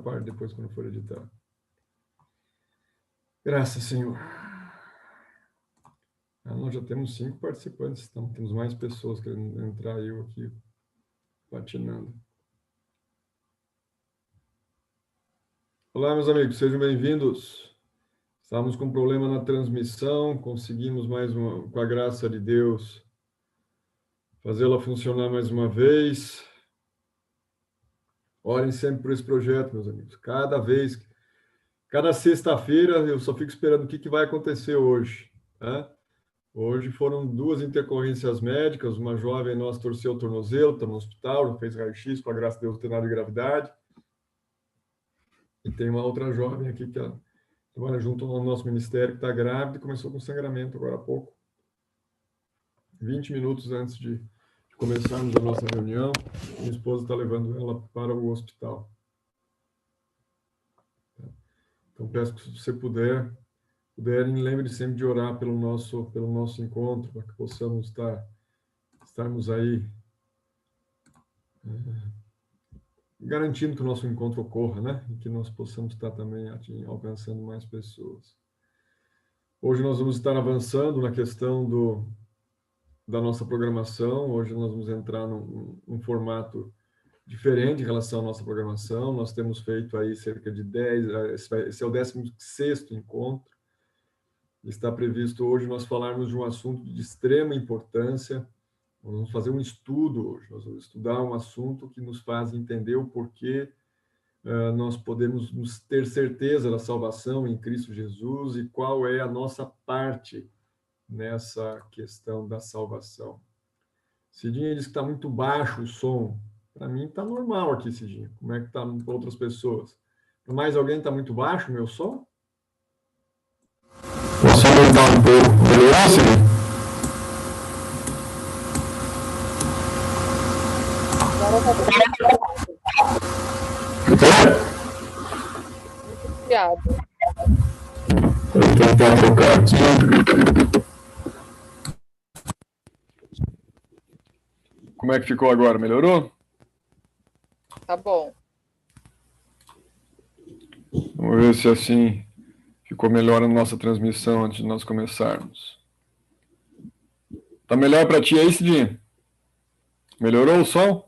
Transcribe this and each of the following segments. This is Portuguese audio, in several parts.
parte depois quando for editar. Graças, Senhor. Nós já temos 5 participantes, então temos mais pessoas querendo entrar, eu aqui patinando. Olá, meus amigos, sejam bem-vindos. Estávamos com um problema na transmissão, conseguimos com a graça de Deus, fazê-la funcionar mais uma vez. Orem sempre por esse projeto, meus amigos. Cada sexta-feira, eu só fico esperando o que vai acontecer hoje, né? Hoje foram 2 intercorrências médicas, uma jovem nossa torceu o tornozelo, está no hospital, fez raio-x, com a graça de Deus, não tem nada de gravidade. E tem uma outra jovem aqui que trabalha junto ao nosso ministério, que está grávida e começou com sangramento agora há pouco. 20 minutos antes de começarmos a nossa reunião, minha esposa está levando ela para o hospital. Então, peço que, se você puderem, lembre sempre de orar pelo nosso encontro, para que possamos estarmos aí garantindo que o nosso encontro ocorra, né? E que nós possamos estar também alcançando mais pessoas. Hoje nós vamos estar avançando na questão da nossa programação. Hoje nós vamos entrar num formato diferente em relação à nossa programação. Nós temos feito aí cerca de 10, esse é o 16º encontro. Está previsto hoje nós falarmos de um assunto de extrema importância. Nós vamos fazer um estudo hoje, nós vamos estudar um assunto que nos faz entender o porquê nós podemos ter certeza da salvação em Cristo Jesus e qual é a nossa parte nessa questão da salvação. Cidinha diz que está muito baixo o som. Para mim está normal aqui, Cidinha. Como é que está para outras pessoas? Para mais alguém está muito baixo o meu som? Posso aumentar um pouco? Melhorar, Cidinha? Vou tentar focar aqui. Como é que ficou agora? Melhorou? Tá bom. Vamos ver se assim ficou melhor a nossa transmissão antes de nós começarmos. Tá melhor para ti aí, Cidinha? Melhorou o som?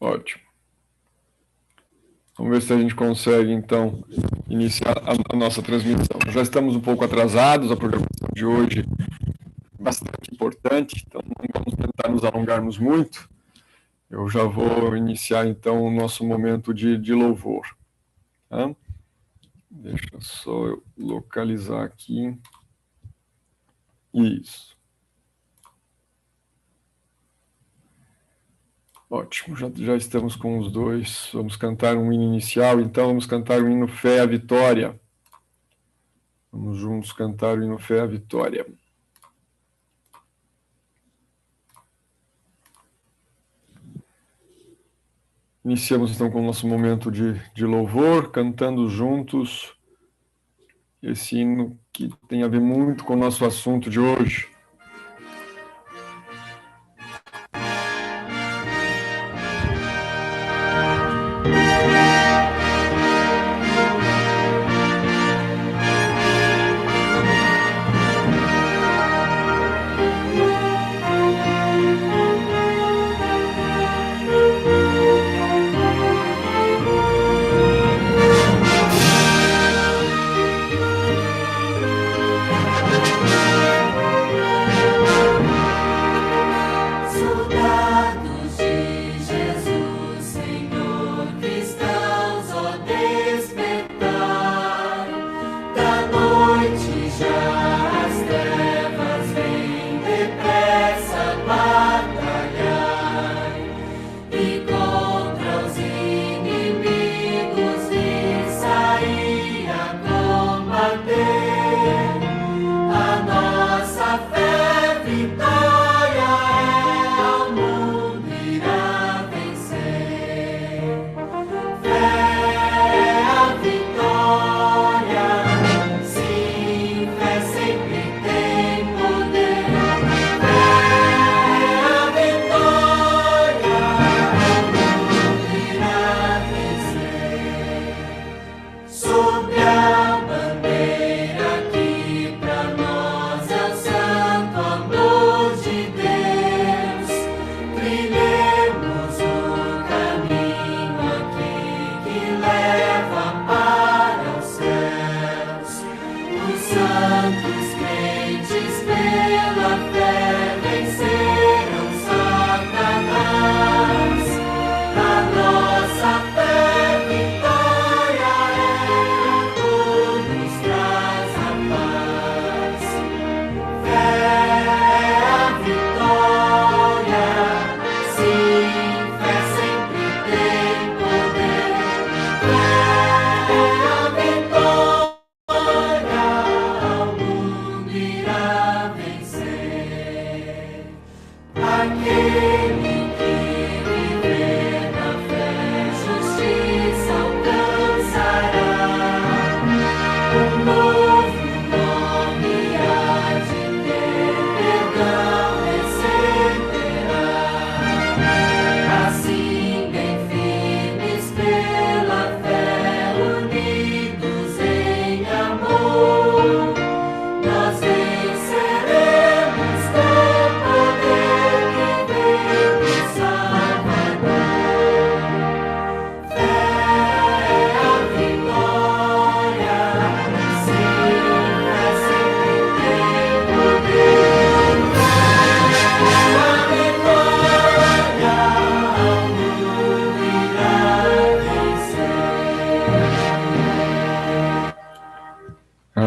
Ótimo. Vamos ver se a gente consegue, então, iniciar a nossa transmissão. Já estamos um pouco atrasados, a programação de hoje é bastante importante, então não vamos tentar nos alongarmos muito. Eu já vou iniciar, então, o nosso momento de louvor. Tá? Deixa só eu localizar aqui. Isso. Ótimo, já estamos com os dois. Vamos cantar um hino inicial, então vamos cantar o hino Fé à Vitória. Vamos juntos cantar o hino Fé à Vitória. Iniciamos então com o nosso momento de louvor, cantando juntos esse hino que tem a ver muito com o nosso assunto de hoje.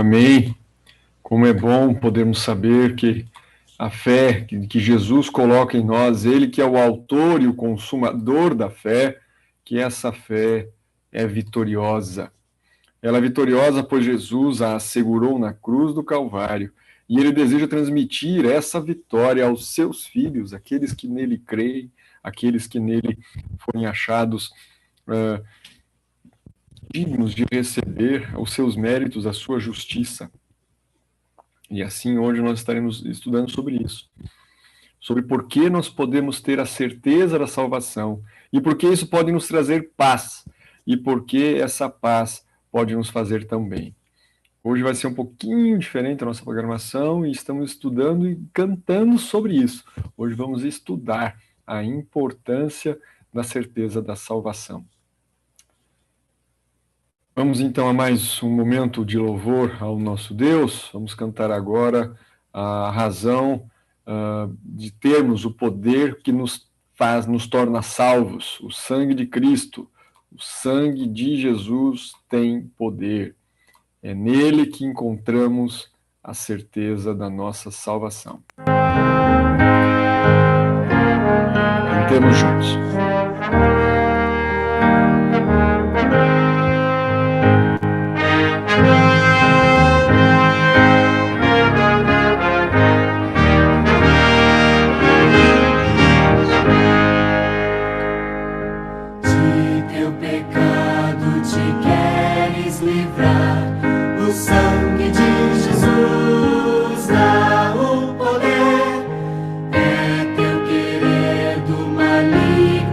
Amém. Como é bom podermos saber que a fé que Jesus coloca em nós, Ele que é o autor e o consumador da fé, que essa fé é vitoriosa. Ela é vitoriosa pois Jesus a assegurou na cruz do Calvário, e Ele deseja transmitir essa vitória aos seus filhos, aqueles que nele creem, aqueles que nele forem achados dignos de receber os seus méritos, a sua justiça. E assim hoje nós estaremos estudando sobre isso, sobre por que nós podemos ter a certeza da salvação, e por que isso pode nos trazer paz, e por que essa paz pode nos fazer tão bem. Hoje vai ser um pouquinho diferente a nossa programação, e estamos estudando e cantando sobre isso. Hoje vamos estudar a importância da certeza da salvação. Vamos então a mais um momento de louvor ao nosso Deus. Vamos cantar agora a razão de termos o poder que nos torna salvos. O sangue de Cristo, o sangue de Jesus tem poder. É nele que encontramos a certeza da nossa salvação. Cantemos juntos. Maligno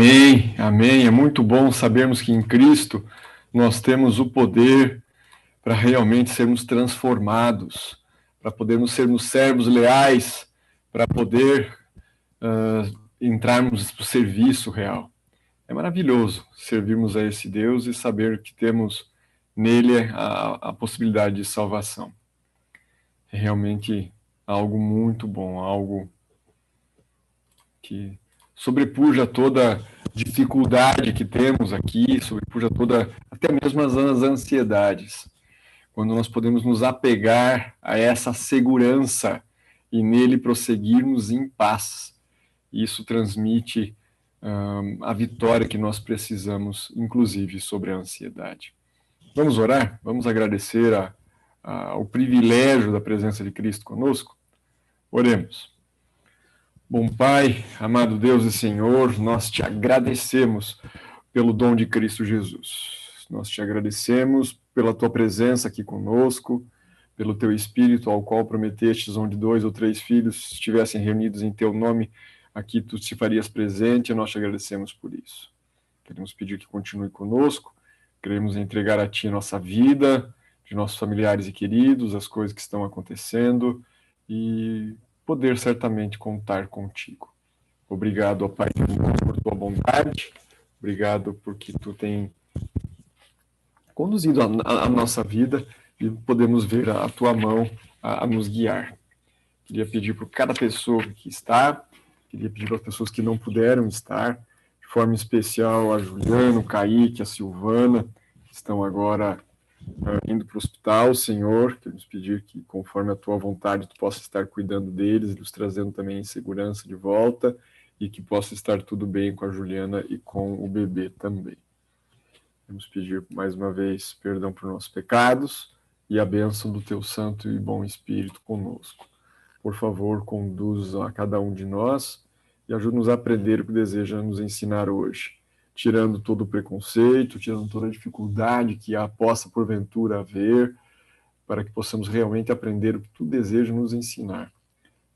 Amém, amém. É muito bom sabermos que em Cristo nós temos o poder para realmente sermos transformados, para podermos sermos servos leais, para poder entrarmos para o serviço real. É maravilhoso servirmos a esse Deus e saber que temos nele a possibilidade de salvação. É realmente algo muito bom, algo que sobrepuja toda dificuldade que temos aqui, sobrepuja até mesmo as ansiedades. Quando nós podemos nos apegar a essa segurança e nele prosseguirmos em paz. Isso transmite a vitória que nós precisamos, inclusive, sobre a ansiedade. Vamos orar? Vamos agradecer o privilégio da presença de Cristo conosco? Oremos. Bom Pai, amado Deus e Senhor, nós te agradecemos pelo dom de Cristo Jesus. Nós te agradecemos pela tua presença aqui conosco, pelo teu Espírito, ao qual prometestes onde 2 ou 3 filhos estivessem reunidos em teu nome, aqui tu te farias presente, e nós te agradecemos por isso. Queremos pedir que continue conosco, queremos entregar a ti a nossa vida, de nossos familiares e queridos, as coisas que estão acontecendo, e poder certamente contar contigo. Obrigado, ó Pai, por tua bondade, obrigado porque tu tem conduzido a nossa vida e podemos ver a tua mão a nos guiar. Queria pedir por cada pessoa que está, queria pedir para as pessoas que não puderam estar, de forma especial a Juliana, o Kaique, a Silvana, que estão agora indo para o hospital, Senhor, queremos pedir que, conforme a tua vontade, tu possa estar cuidando deles, nos trazendo também em segurança de volta, e que possa estar tudo bem com a Juliana e com o bebê também. Queremos pedir mais uma vez perdão por nossos pecados e a bênção do teu santo e bom Espírito conosco. Por favor, conduza a cada um de nós e ajude-nos a aprender o que deseja nos ensinar hoje, tirando todo o preconceito, tirando toda a dificuldade que possa porventura haver, para que possamos realmente aprender o que tu deseja nos ensinar,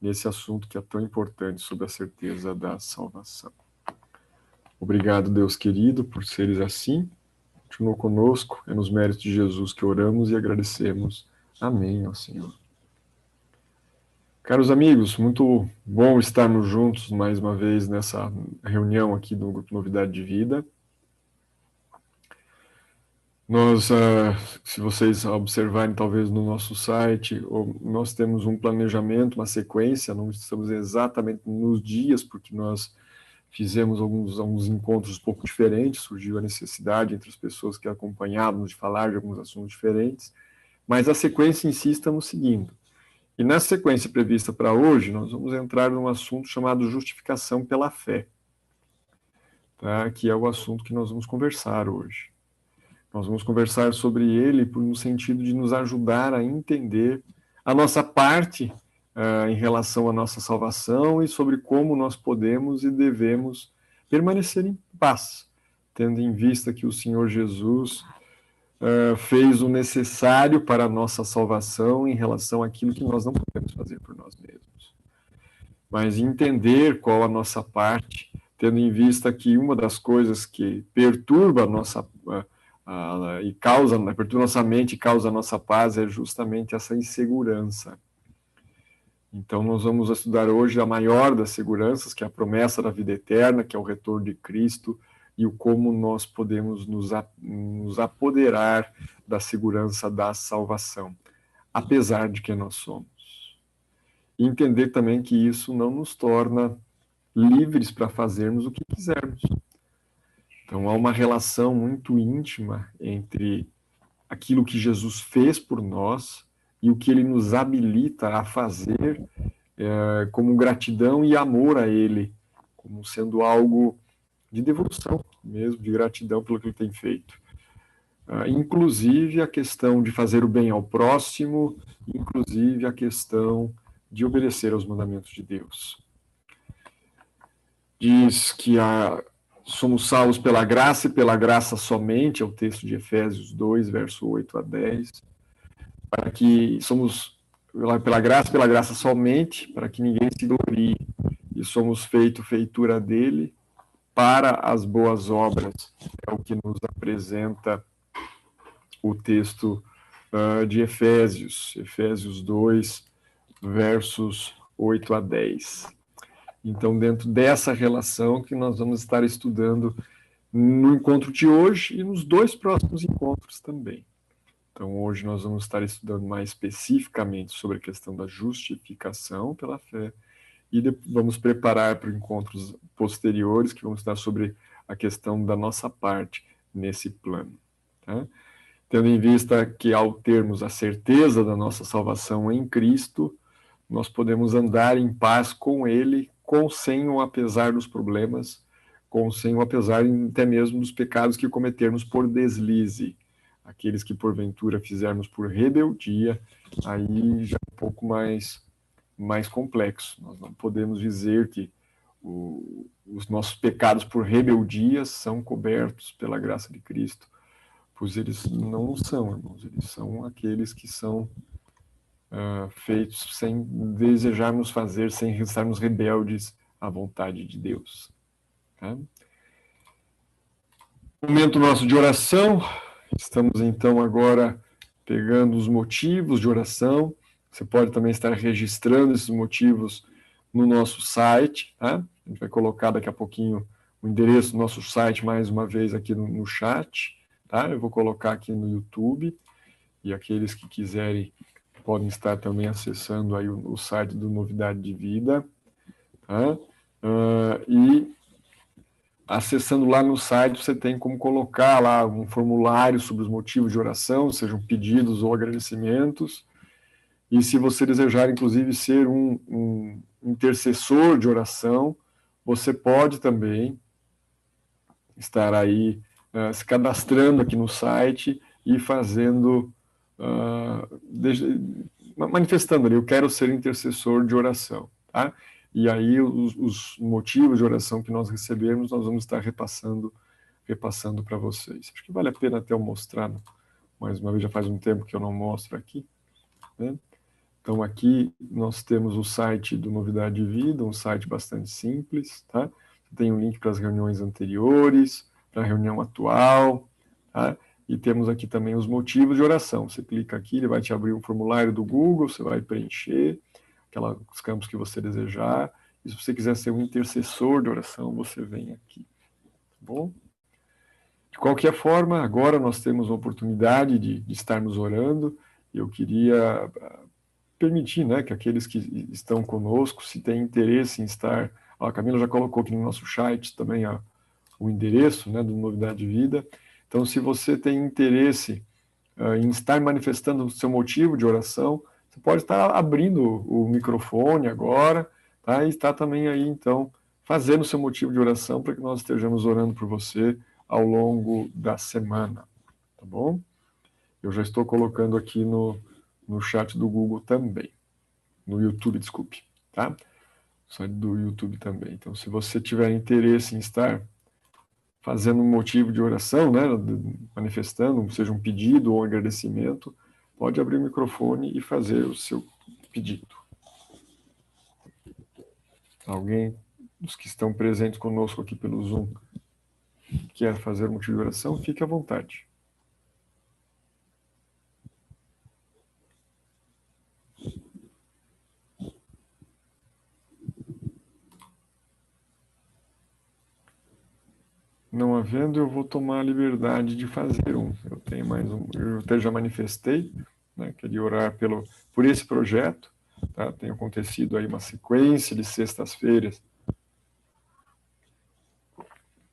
nesse assunto que é tão importante sobre a certeza da salvação. Obrigado, Deus querido, por seres assim. Continua conosco, é nos méritos de Jesus que oramos e agradecemos. Amém, ó Senhor. Caros amigos, muito bom estarmos juntos mais uma vez nessa reunião aqui do Grupo Novidade de Vida. Nós, se vocês observarem talvez no nosso site, nós temos um planejamento, uma sequência, não estamos exatamente nos dias, porque nós fizemos alguns encontros um pouco diferentes, surgiu a necessidade entre as pessoas que acompanhávamos de falar de alguns assuntos diferentes, mas a sequência em si estamos seguindo. E na sequência prevista para hoje, nós vamos entrar num assunto chamado justificação pela fé, tá? Que é o assunto que nós vamos conversar hoje. Nós vamos conversar sobre ele no sentido de nos ajudar a entender a nossa parte em relação à nossa salvação e sobre como nós podemos e devemos permanecer em paz, tendo em vista que o Senhor Jesus fez o necessário para a nossa salvação em relação àquilo que nós não podemos fazer por nós mesmos. Mas entender qual a nossa parte, tendo em vista que uma das coisas que perturba a nossa perturba nossa mente e causa a nossa paz é justamente essa insegurança. Então nós vamos estudar hoje a maior das seguranças, que é a promessa da vida eterna, que é o retorno de Cristo, e o como nós podemos nos apoderar da segurança da salvação, apesar de quem nós somos. E entender também que isso não nos torna livres para fazermos o que quisermos. Então há uma relação muito íntima entre aquilo que Jesus fez por nós e o que ele nos habilita a fazer como gratidão e amor a ele, como sendo algo de devoção mesmo, de gratidão pelo que ele tem feito. Inclusive a questão de fazer o bem ao próximo, inclusive a questão de obedecer aos mandamentos de Deus. Diz que somos salvos pela graça e pela graça somente, é o texto de Efésios 2, verso 8 a 10, para que somos pela graça somente, para que ninguém se glorie, e somos feitura dele, para as boas obras. É o que nos apresenta o texto de Efésios 2, versos 8 a 10. Então, dentro dessa relação que nós vamos estar estudando no encontro de hoje e nos 2 próximos encontros também. Então, hoje nós vamos estar estudando mais especificamente sobre a questão da justificação pela fé e vamos preparar para encontros posteriores que vamos estudar sobre a questão da nossa parte nesse plano. Tá? Tendo em vista que, ao termos a certeza da nossa salvação em Cristo, nós podemos andar em paz com Ele, com sem ou apesar dos problemas, com sem ou apesar até mesmo dos pecados que cometermos por deslize. Aqueles que porventura fizermos por rebeldia, aí já é um pouco mais complexo. Nós não podemos dizer que os nossos pecados por rebeldia são cobertos pela graça de Cristo, pois eles não são, irmãos, eles são aqueles que são feitos sem desejarmos fazer, sem estarmos rebeldes à vontade de Deus. Tá? Momento nosso de oração, estamos então agora pegando os motivos de oração. Você pode também estar registrando esses motivos no nosso site, tá? A gente vai colocar daqui a pouquinho o endereço do nosso site mais uma vez aqui no chat, tá? Eu vou colocar aqui no YouTube, e aqueles que quiserem podem estar também acessando aí o site do Novidade de Vida, tá? E acessando lá no site, você tem como colocar lá um formulário sobre os motivos de oração, sejam pedidos ou agradecimentos, e se você desejar, inclusive, ser um intercessor de oração, você pode também estar aí se cadastrando aqui no site e fazendo manifestando ali, eu quero ser intercessor de oração, tá? E aí os motivos de oração que nós recebemos, nós vamos estar repassando para vocês. Acho que vale a pena até eu mostrar, mais uma vez, já faz um tempo que eu não mostro aqui, né? Então aqui nós temos o site do Novidade de Vida, um site bastante simples, tá? Tem um link para as reuniões anteriores, para a reunião atual, tá? E temos aqui também os motivos de oração. Você clica aqui, ele vai te abrir um formulário do Google, você vai preencher os campos que você desejar. E se você quiser ser um intercessor de oração, você vem aqui. Tá bom? De qualquer forma, agora nós temos a oportunidade de estarmos orando. Eu queria permitir, né, que aqueles que estão conosco, se têm interesse em estar... A Camila já colocou aqui no nosso chat também o endereço, né, do Novidade de Vida. Então, se você tem interesse em estar manifestando o seu motivo de oração, você pode estar abrindo o microfone agora, tá? E estar também aí, então, fazendo o seu motivo de oração para que nós estejamos orando por você ao longo da semana, tá bom? Eu já estou colocando aqui no chat do Google também, no YouTube, desculpe, tá? No site do YouTube também. Então, se você tiver interesse em estar fazendo um motivo de oração, né, manifestando, seja um pedido ou um agradecimento, pode abrir o microfone e fazer o seu pedido. Alguém dos que estão presentes conosco aqui pelo Zoom quer fazer um motivo de oração, fique à vontade. Não havendo, eu vou tomar a liberdade de fazer um. Eu tenho mais um, eu até já manifestei, né, queria orar por esse projeto, tá? Tem acontecido aí uma sequência de sextas-feiras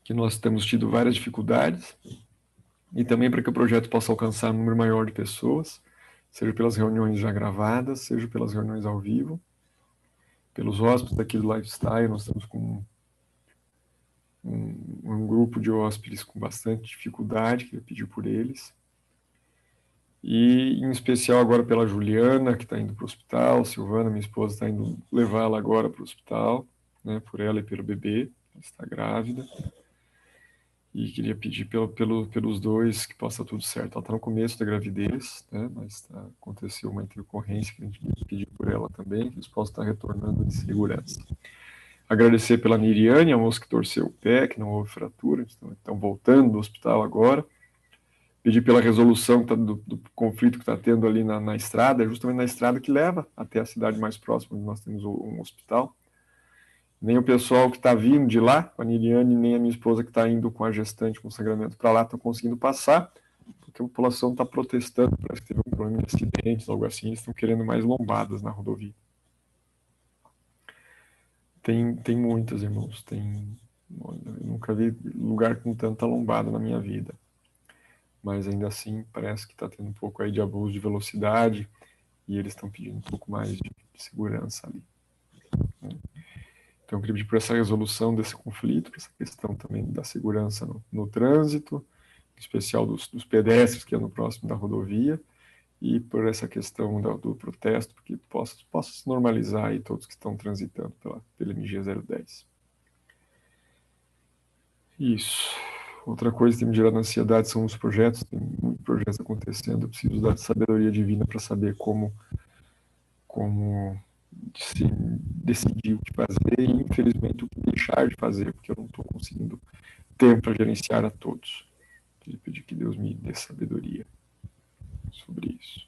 que nós temos tido várias dificuldades, e também para que o projeto possa alcançar um número maior de pessoas, seja pelas reuniões já gravadas, seja pelas reuniões ao vivo, pelos hóspedes aqui do Lifestyle. Nós estamos com um grupo de hóspedes com bastante dificuldade, que eu pedi por eles, e em especial agora pela Juliana, que está indo para o hospital, Silvana, minha esposa, está indo levá-la agora para o hospital, né, por ela e pelo bebê, ela está grávida, e queria pedir pelos dois que possa tudo certo. Ela está no começo da gravidez, né, mas aconteceu uma intercorrência que a gente pediu por ela também, que eles possam estar retornando em segurança. Agradecer pela Niriane, a moça que torceu o pé, que não houve fratura, estão voltando do hospital agora. Pedir pela resolução do conflito que está tendo ali na estrada, justamente na estrada que leva até a cidade mais próxima, onde nós temos um hospital. Nem o pessoal que está vindo de lá, a Niriane, nem a minha esposa que está indo com a gestante com sangramento para lá, estão conseguindo passar, porque a população está protestando, parece que teve um problema de acidentes, algo assim, eles estão querendo mais lombadas na rodovia. Tem muitas, irmãos, eu nunca vi lugar com tanta lombada na minha vida. Mas ainda assim parece que está tendo um pouco aí de abuso de velocidade e eles estão pedindo um pouco mais de segurança ali. Então eu queria pedir por essa resolução desse conflito, por essa questão também da segurança no trânsito, em especial dos pedestres que é no próximo da rodovia, e por essa questão do protesto, porque possa se normalizar aí todos que estão transitando pela MG 010. Isso. Outra coisa que tem me gerado ansiedade são os projetos, tem muitos projetos acontecendo, eu preciso da sabedoria divina para saber como se decidir o que fazer e, infelizmente, o que deixar de fazer, porque eu não estou conseguindo tempo para gerenciar a todos. Queria pedir que Deus me dê sabedoria sobre isso.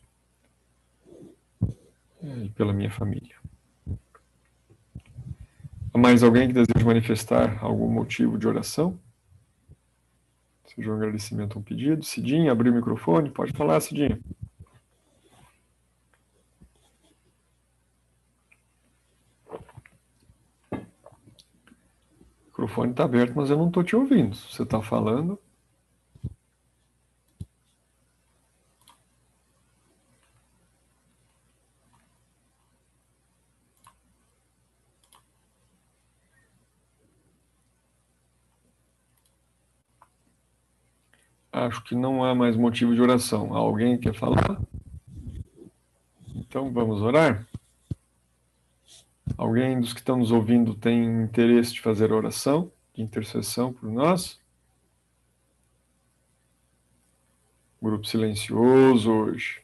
E pela minha família. Há mais alguém que deseja manifestar algum motivo de oração? Seja um agradecimento ou um pedido. Cidinha, abriu o microfone. Pode falar, Cidinha. O microfone está aberto, mas eu não estou te ouvindo. Você está falando? Acho que não há mais motivo de oração. Alguém quer falar? Então vamos orar? Alguém dos que estão nos ouvindo tem interesse de fazer oração, de intercessão por nós? Grupo silencioso hoje.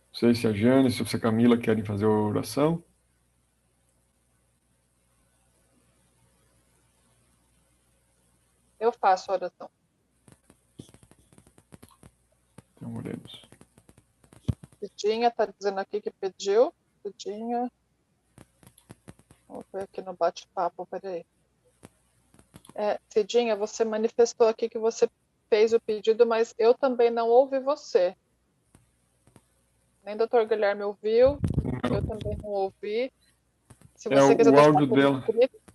Não sei se a Jane, se a Camila querem fazer a oração. Eu faço a oração. Então oremos. Cidinha está dizendo aqui que pediu. Cidinha. Vamos ver aqui no bate-papo, peraí. Cidinha, você manifestou aqui que você fez o pedido, mas eu também não ouvi você. Nem o Dr. Guilherme ouviu, eu também não ouvi. Se você quiser o deixar áudio por dela. escrito.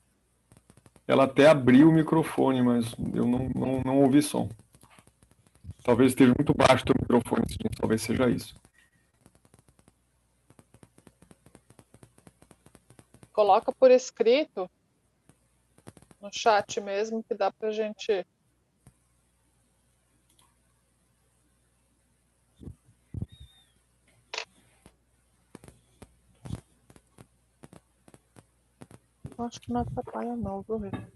Ela até abriu o microfone, mas eu não ouvi som. Talvez esteja muito baixo o teu microfone, talvez seja isso. Coloca por escrito no chat mesmo, que dá pra gente. Acho que não atrapalha não, viu, Rita?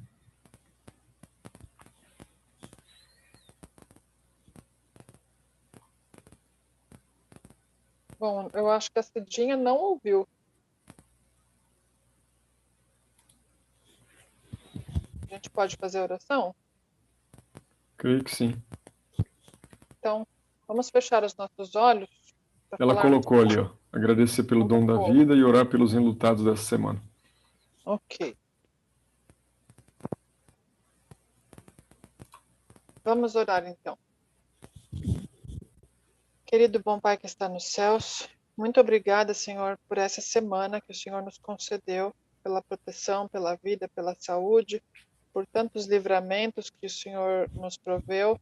Bom, eu acho que a Cidinha não ouviu. A gente pode fazer a oração? Creio que sim. Então, vamos fechar os nossos olhos. Ela colocou ali, ó, agradecer pelo dom da vida e orar pelos enlutados dessa semana. Ok. Vamos orar então. Querido bom Pai que está nos céus, muito obrigada, Senhor, por essa semana que o Senhor nos concedeu, pela proteção, pela vida, pela saúde, por tantos livramentos que o Senhor nos proveu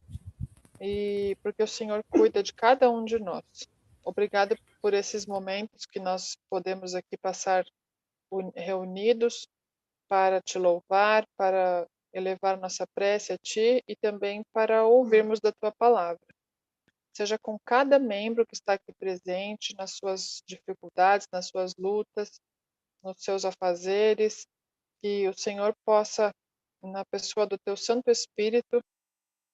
e porque o Senhor cuida de cada um de nós. Obrigada por esses momentos que nós podemos aqui passar reunidos para te louvar, para elevar nossa prece a Ti e também para ouvirmos da Tua palavra. Seja com cada membro que está aqui presente, nas suas dificuldades, nas suas lutas, nos seus afazeres, que o Senhor possa, na pessoa do Teu Santo Espírito,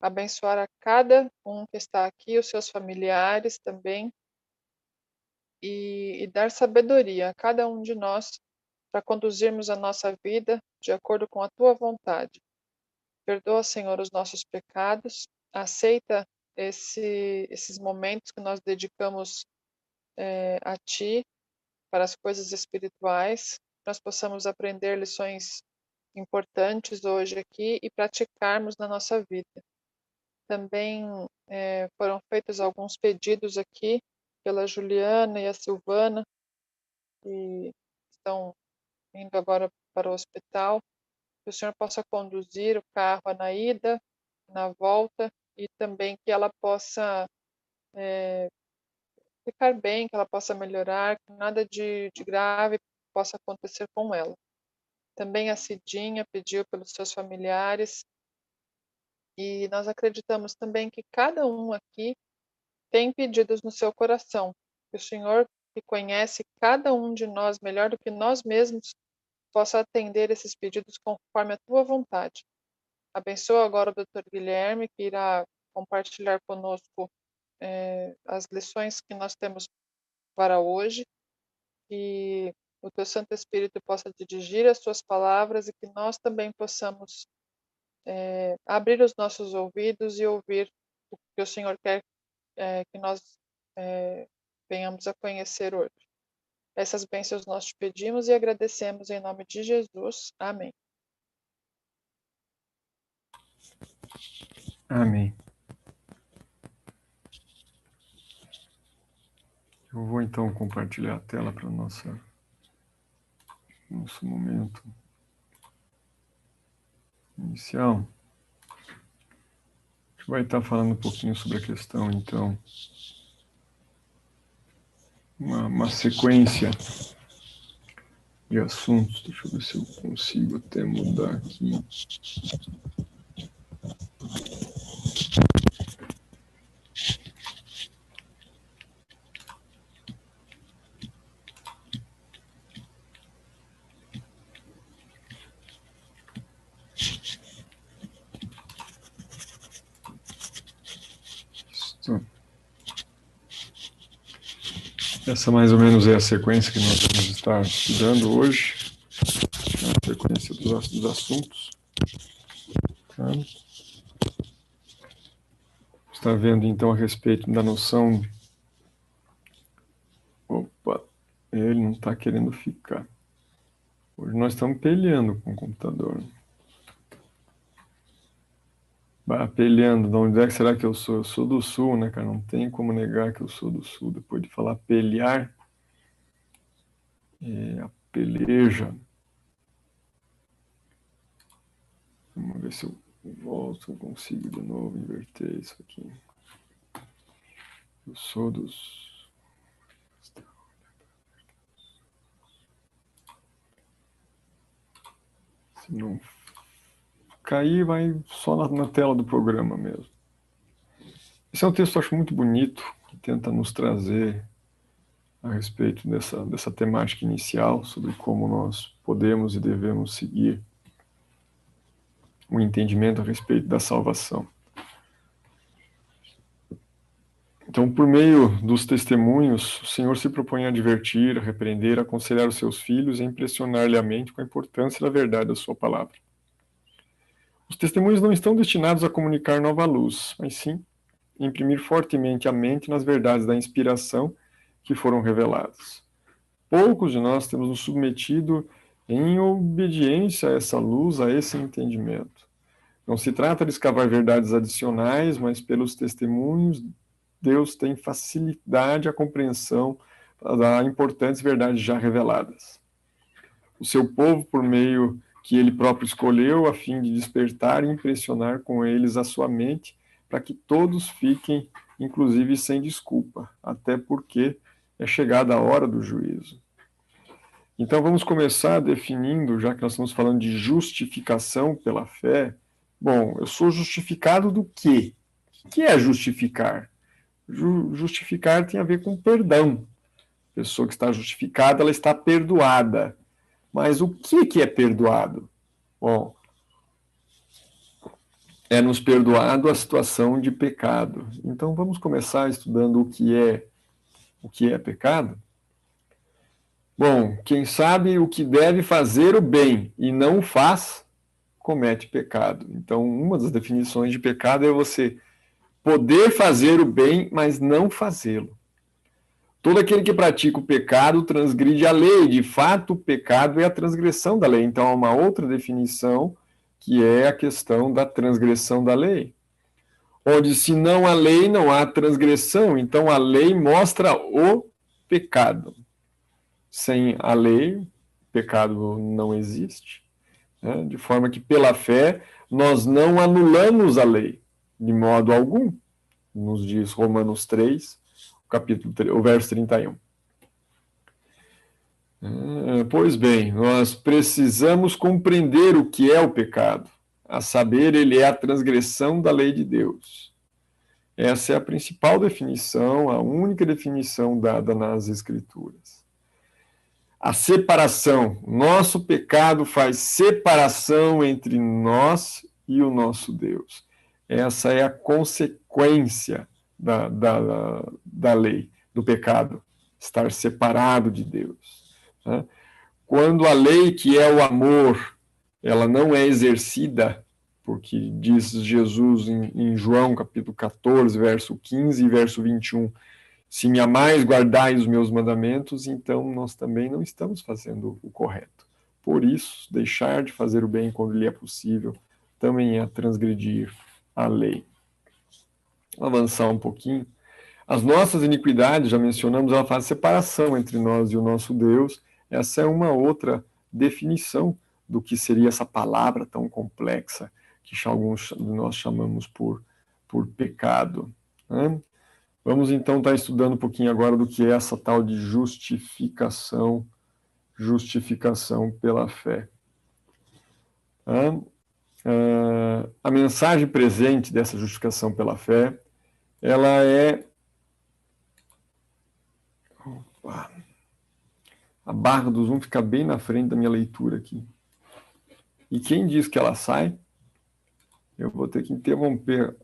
abençoar a cada um que está aqui, os seus familiares também, e dar sabedoria a cada um de nós para conduzirmos a nossa vida de acordo com a Tua vontade. Perdoa, Senhor, os nossos pecados, aceita esses momentos que nós dedicamos a Ti, para as coisas espirituais, nós possamos aprender lições importantes hoje aqui e praticarmos na nossa vida. Também foram feitos alguns pedidos aqui pela Juliana e a Silvana, que estão indo agora para o hospital. Que o Senhor possa conduzir o carro na ida, na volta, e também que ela possa ficar bem, que ela possa melhorar, que nada de grave possa acontecer com ela. Também a Cidinha pediu pelos seus familiares, e nós acreditamos também que cada um aqui tem pedidos no seu coração, que o Senhor, que conhece cada um de nós melhor do que nós mesmos, possa atender esses pedidos conforme a tua vontade. Abençoa agora o Dr. Guilherme, que irá compartilhar conosco as lições que nós temos para hoje, que o teu Santo Espírito possa dirigir as suas palavras e que nós também possamos abrir os nossos ouvidos e ouvir o que o Senhor quer que nós venhamos a conhecer hoje. Essas bênçãos nós te pedimos e agradecemos em nome de Jesus. Amém. Amém. Eu vou então compartilhar a tela para o nosso momento inicial. A gente vai estar falando um pouquinho sobre a questão, então, uma sequência de assuntos. Deixa eu ver se eu consigo até mudar aqui. Essa mais ou menos é a sequência que nós vamos estar estudando hoje, a sequência dos assuntos. Tá? Está vendo então a respeito da noção. Opa, ele não está querendo ficar. Hoje nós estamos peleando com o computador. Peleando, de onde é que será que eu sou? Eu sou do Sul, né, cara? Não tem como negar que eu sou do Sul. Depois de falar pelear, a peleja. Vamos ver se eu volto, se eu consigo de novo inverter isso aqui. Eu sou dos... Se não cair, vai só na tela do programa mesmo. Esse é um texto que eu acho muito bonito, que tenta nos trazer a respeito dessa temática inicial, sobre como nós podemos e devemos seguir o entendimento a respeito da salvação. Então, por meio dos testemunhos, o Senhor se propõe a advertir, a repreender, a aconselhar os seus filhos e a impressionar-lhe a mente com a importância da verdade da sua palavra. Os testemunhos não estão destinados a comunicar nova luz, mas sim imprimir fortemente a mente nas verdades da inspiração que foram reveladas. Poucos de nós temos nos submetido em obediência a essa luz, a esse entendimento. Não se trata de escavar verdades adicionais, mas pelos testemunhos, Deus tem facilidade à compreensão das importantes verdades já reveladas. O seu povo, por meio que ele próprio escolheu, a fim de despertar e impressionar com eles a sua mente, para que todos fiquem, inclusive, sem desculpa, até porque é chegada a hora do juízo. Então, vamos começar definindo, já que nós estamos falando de justificação pela fé. Bom, eu sou justificado do quê? O que é justificar? Justificar tem a ver com perdão. A pessoa que está justificada, ela está perdoada. Mas o que é perdoado? Bom, é nos perdoado a situação de pecado. Então, vamos começar estudando o que é pecado. Bom, quem sabe o que deve fazer o bem e não o faz, comete pecado. Então, uma das definições de pecado é você poder fazer o bem, mas não fazê-lo. Todo aquele que pratica o pecado transgride a lei. De fato, o pecado é a transgressão da lei. Então, há uma outra definição, que é a questão da transgressão da lei. Onde, se não há lei, não há transgressão. Então, a lei mostra o pecado. Sem a lei, o pecado não existe. Né? De forma que, pela fé, nós não anulamos a lei, de modo algum. Nos diz Romanos 3, capítulo 3, o verso 31. Pois bem, nós precisamos compreender o que é o pecado. A saber, ele é a transgressão da lei de Deus. Essa é a principal definição, a única definição dada nas Escrituras. A separação. Nosso pecado faz separação entre nós e o nosso Deus. Essa é a consequência da lei, do pecado, estar separado de Deus. Né? Quando a lei, que é o amor, ela não é exercida, porque diz Jesus em João, capítulo 14, verso 15 e verso 21, se me amais, guardai os meus mandamentos, então nós também não estamos fazendo o correto. Por isso, deixar de fazer o bem quando lhe é possível também é transgredir a lei. Vou avançar um pouquinho. As nossas iniquidades, já mencionamos, ela faz separação entre nós e o nosso Deus. Essa é uma outra definição do que seria essa palavra tão complexa que alguns de nós chamamos por pecado. Né? Vamos então estar estudando um pouquinho agora do que é essa tal de justificação pela fé. A mensagem presente dessa justificação pela fé, ela é... Opa. A barra do Zoom fica bem na frente da minha leitura aqui. E quem diz que ela sai, eu vou ter que interromper.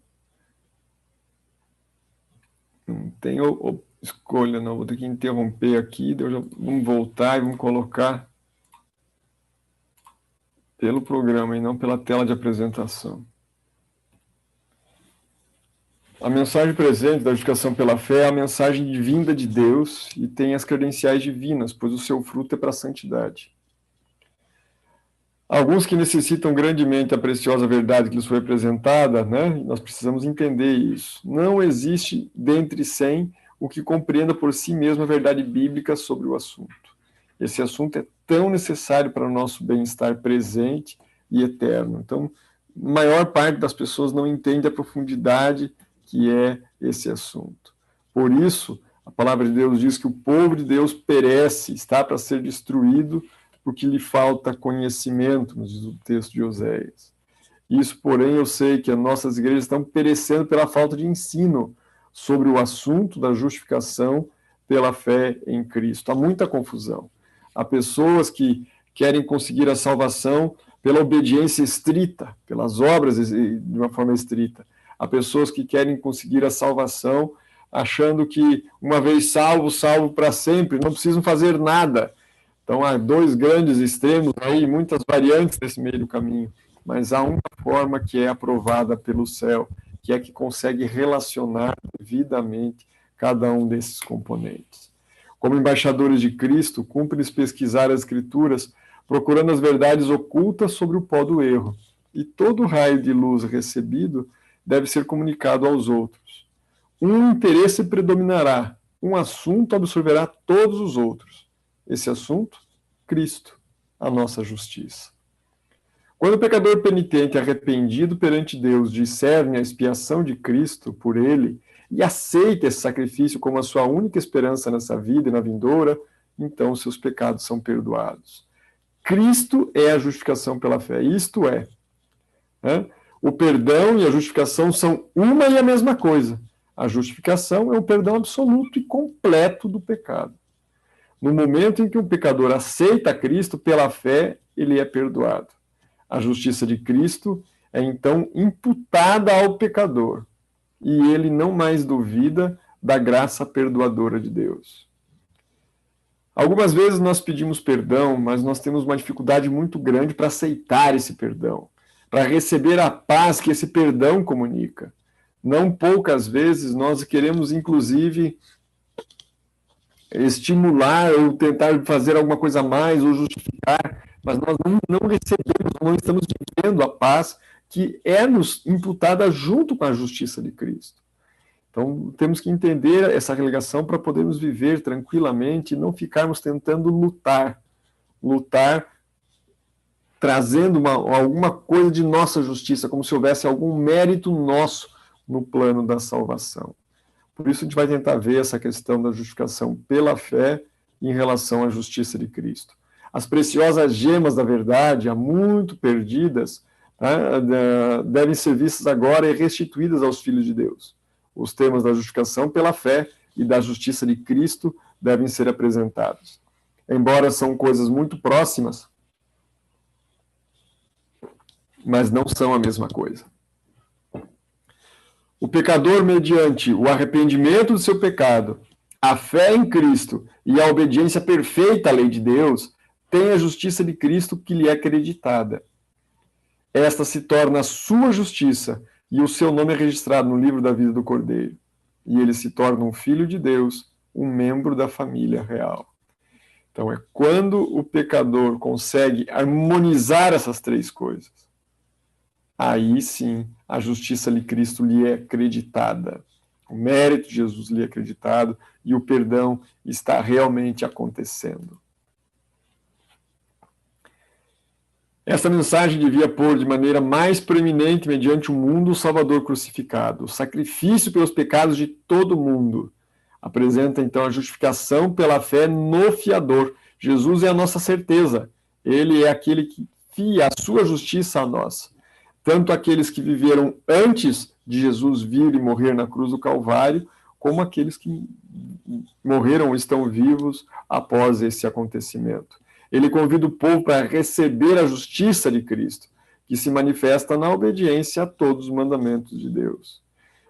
Não tenho escolha, não. Vou ter que interromper aqui. Vamos voltar e vamos colocar pelo programa e não pela tela de apresentação. A mensagem presente da justificação pela fé é a mensagem vinda de Deus e tem as credenciais divinas, pois o seu fruto é para a santidade. Alguns que necessitam grandemente a preciosa verdade que lhes foi apresentada, né? Nós precisamos entender isso. Não existe dentre 100 o que compreenda por si mesmo a verdade bíblica sobre o assunto. Esse assunto é tão necessário para o nosso bem-estar presente e eterno. Então, a maior parte das pessoas não entende a profundidade que é esse assunto. Por isso, a palavra de Deus diz que o povo de Deus perece, está para ser destruído, porque lhe falta conhecimento, nos diz o texto de Oséias. Isso, porém, eu sei que as nossas igrejas estão perecendo pela falta de ensino sobre o assunto da justificação pela fé em Cristo. Há muita confusão. Há pessoas que querem conseguir a salvação pela obediência estrita, pelas obras de uma forma estrita. Há pessoas que querem conseguir a salvação achando que, uma vez salvo para sempre, não precisam fazer nada. Então, há dois grandes extremos aí, muitas variantes nesse meio do caminho, mas há uma forma que é aprovada pelo céu, que é que consegue relacionar devidamente cada um desses componentes. Como embaixadores de Cristo, cumpre-lhes pesquisar as Escrituras, procurando as verdades ocultas sobre o pó do erro, e todo raio de luz recebido deve ser comunicado aos outros. Um interesse predominará, um assunto absorverá todos os outros. Esse assunto, Cristo, a nossa justiça. Quando o pecador penitente arrependido perante Deus discerne a expiação de Cristo por ele e aceita esse sacrifício como a sua única esperança nessa vida e na vindoura, então seus pecados são perdoados. Cristo é a justificação pela fé, isto é, o perdão e a justificação são uma e a mesma coisa. A justificação é o perdão absoluto e completo do pecado. No momento em que um pecador aceita Cristo pela fé, ele é perdoado. A justiça de Cristo é então imputada ao pecador e ele não mais duvida da graça perdoadora de Deus. Algumas vezes nós pedimos perdão, mas nós temos uma dificuldade muito grande para aceitar esse perdão, para receber a paz que esse perdão comunica. Não poucas vezes nós queremos, inclusive, estimular ou tentar fazer alguma coisa a mais ou justificar, mas nós não recebemos, não estamos vivendo a paz que é nos imputada junto com a justiça de Cristo. Então, temos que entender essa ligação para podermos viver tranquilamente e não ficarmos tentando lutar trazendo alguma coisa de nossa justiça, como se houvesse algum mérito nosso no plano da salvação. Por isso, a gente vai tentar ver essa questão da justificação pela fé em relação à justiça de Cristo. As preciosas gemas da verdade, há muito perdidas, devem ser vistas agora e restituídas aos filhos de Deus. Os temas da justificação pela fé e da justiça de Cristo devem ser apresentados. Embora são coisas muito próximas, mas não são a mesma coisa. O pecador, mediante o arrependimento do seu pecado, a fé em Cristo e a obediência perfeita à lei de Deus, tem a justiça de Cristo que lhe é acreditada. Esta se torna a sua justiça e o seu nome é registrado no livro da vida do Cordeiro. E ele se torna um filho de Deus, um membro da família real. Então, é quando o pecador consegue harmonizar essas três coisas, aí sim a justiça de Cristo lhe é acreditada. O mérito de Jesus lhe é acreditado e o perdão está realmente acontecendo. Essa mensagem devia pôr de maneira mais proeminente mediante o mundo o Salvador crucificado. O sacrifício pelos pecados de todo mundo. Apresenta, então, a justificação pela fé no fiador. Jesus é a nossa certeza. Ele é aquele que fia a sua justiça a nós. Tanto aqueles que viveram antes de Jesus vir e morrer na cruz do Calvário, como aqueles que morreram ou estão vivos após esse acontecimento. Ele convida o povo para receber a justiça de Cristo, que se manifesta na obediência a todos os mandamentos de Deus.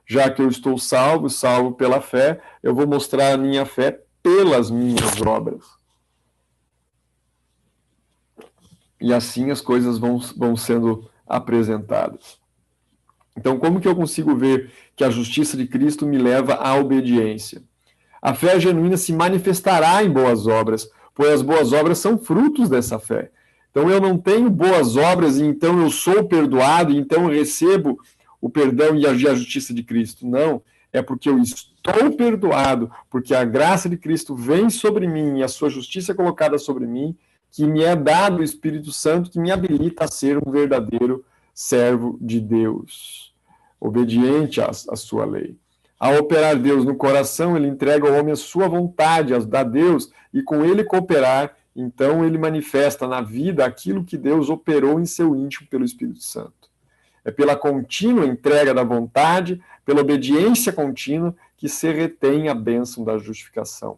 Já que eu estou salvo pela fé, eu vou mostrar a minha fé pelas minhas obras. E assim as coisas vão sendo apresentadas. Então, como que eu consigo ver que a justiça de Cristo me leva à obediência? A fé genuína se manifestará em boas obras, pois as boas obras são frutos dessa fé. Então, eu não tenho boas obras e então eu sou perdoado, e então eu recebo o perdão e a justiça de Cristo. Não, é porque eu estou perdoado, porque a graça de Cristo vem sobre mim e a sua justiça é colocada sobre mim, que me é dado o Espírito Santo, que me habilita a ser um verdadeiro servo de Deus, obediente à sua lei. Ao operar Deus no coração, ele entrega ao homem a sua vontade, a Deus, e com ele cooperar, então ele manifesta na vida aquilo que Deus operou em seu íntimo pelo Espírito Santo. É pela contínua entrega da vontade, pela obediência contínua, que se retém a bênção da justificação.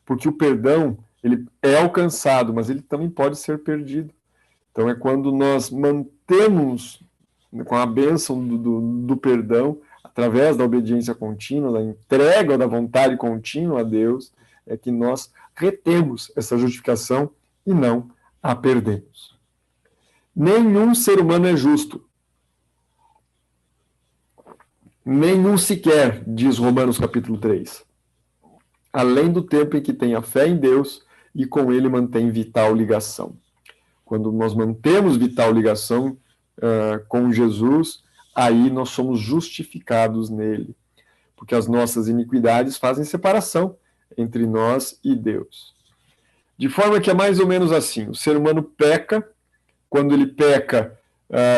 Porque o perdão, ele é alcançado, mas ele também pode ser perdido. Então é quando nós mantemos com a bênção do perdão, através da obediência contínua, da entrega da vontade contínua a Deus, é que nós retemos essa justificação e não a perdemos. Nenhum ser humano é justo. Nenhum sequer, diz Romanos capítulo 3. Além do tempo em que tem a fé em Deus e com ele mantém vital ligação. Quando nós mantemos vital ligação com Jesus, aí nós somos justificados nele, porque as nossas iniquidades fazem separação entre nós e Deus. De forma que é mais ou menos assim, o ser humano peca, quando ele peca,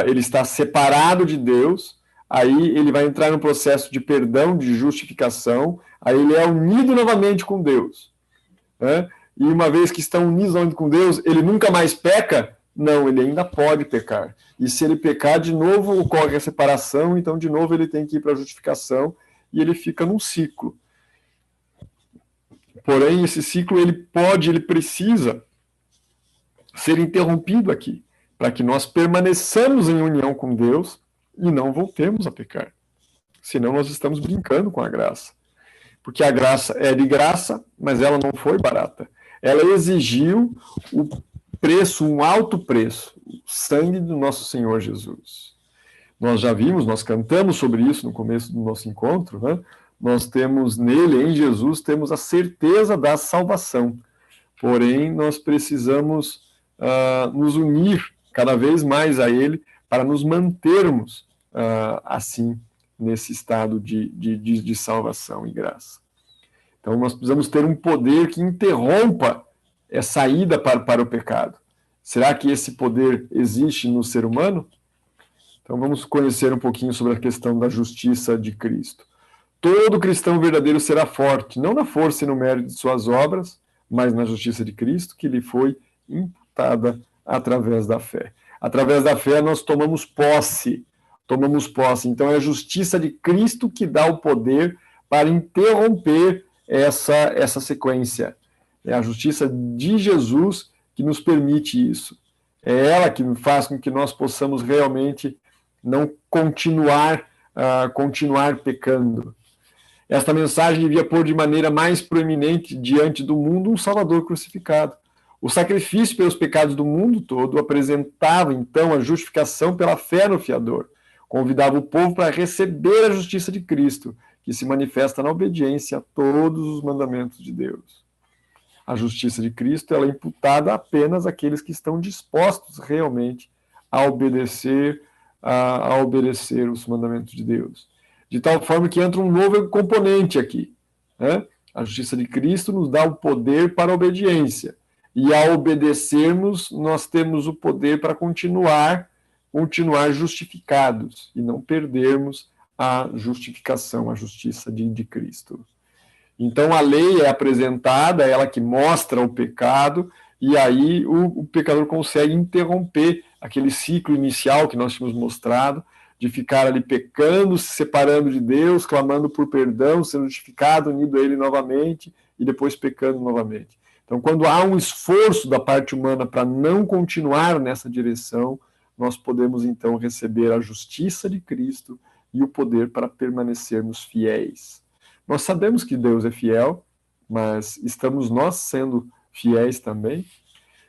ele está separado de Deus, aí ele vai entrar no processo de perdão, de justificação, aí ele é unido novamente com Deus. Né? E uma vez que estão unidos novamente com Deus, ele nunca mais peca? Não, ele ainda pode pecar. E se ele pecar, de novo ocorre a separação, então de novo ele tem que ir para a justificação e ele fica num ciclo. Porém, esse ciclo ele precisa ser interrompido aqui, para que nós permaneçamos em união com Deus e não voltemos a pecar. Senão nós estamos brincando com a graça. Porque a graça é de graça, mas ela não foi barata. ela exigiu o preço, um alto preço, o sangue do nosso Senhor Jesus. Nós já vimos, nós cantamos sobre isso no começo do nosso encontro, né? Nós temos nele, em Jesus, temos a certeza da salvação. Porém, nós precisamos nos unir cada vez mais a ele para nos mantermos assim, nesse estado de salvação e graça. Então, nós precisamos ter um poder que interrompa a saída para o pecado. Será que esse poder existe no ser humano? Então, vamos conhecer um pouquinho sobre a questão da justiça de Cristo. Todo cristão verdadeiro será forte, não na força e no mérito de suas obras, mas na justiça de Cristo, que lhe foi imputada através da fé. Através da fé, nós tomamos posse. Então, é a justiça de Cristo que dá o poder para interromper essa sequência. É a justiça de Jesus que nos permite isso. É ela que faz com que nós possamos realmente não continuar pecando. Esta mensagem devia pôr de maneira mais proeminente diante do mundo um Salvador crucificado. O sacrifício pelos pecados do mundo todo apresentava, então, a justificação pela fé no Fiador. Convidava o povo para receber a justiça de Cristo, que se manifesta na obediência a todos os mandamentos de Deus. A justiça de Cristo ela é imputada apenas àqueles que estão dispostos realmente a obedecer os mandamentos de Deus. De tal forma que entra um novo componente aqui, né? A justiça de Cristo nos dá o poder para a obediência. E ao obedecermos, nós temos o poder para continuar justificados e não perdermos a justificação, a justiça de Cristo. Então, a lei é apresentada, ela que mostra o pecado, e aí o pecador consegue interromper aquele ciclo inicial que nós tínhamos mostrado, de ficar ali pecando, se separando de Deus, clamando por perdão, sendo justificado, unido a Ele novamente, e depois pecando novamente. Então, quando há um esforço da parte humana para não continuar nessa direção, nós podemos, então, receber a justiça de Cristo e o poder para permanecermos fiéis. Nós sabemos que Deus é fiel, mas estamos nós sendo fiéis também?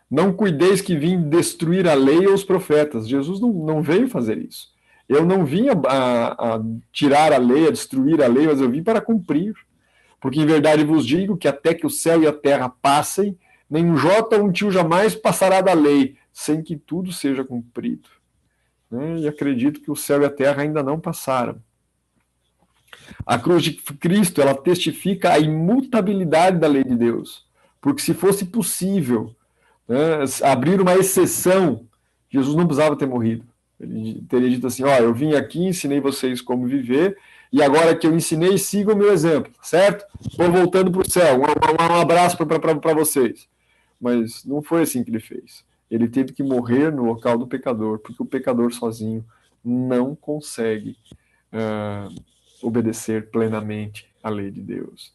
Não cuideis que vim destruir a lei ou os profetas. Jesus não veio fazer isso. Eu não vim a tirar a lei, a destruir a lei, mas eu vim para cumprir. Porque em verdade vos digo que até que o céu e a terra passem, nem um jota ou um tio jamais passará da lei, sem que tudo seja cumprido. E acredito que o céu e a terra ainda não passaram. A cruz de Cristo, ela testifica a imutabilidade da lei de Deus. Porque se fosse possível abrir uma exceção, Jesus não precisava ter morrido. Ele teria dito assim, eu vim aqui, ensinei vocês como viver, e agora que eu ensinei, sigam o meu exemplo, certo? Estou voltando para o céu, um abraço para vocês. Mas não foi assim que ele fez. Ele teve que morrer no local do pecador, porque o pecador sozinho não consegue obedecer plenamente à lei de Deus.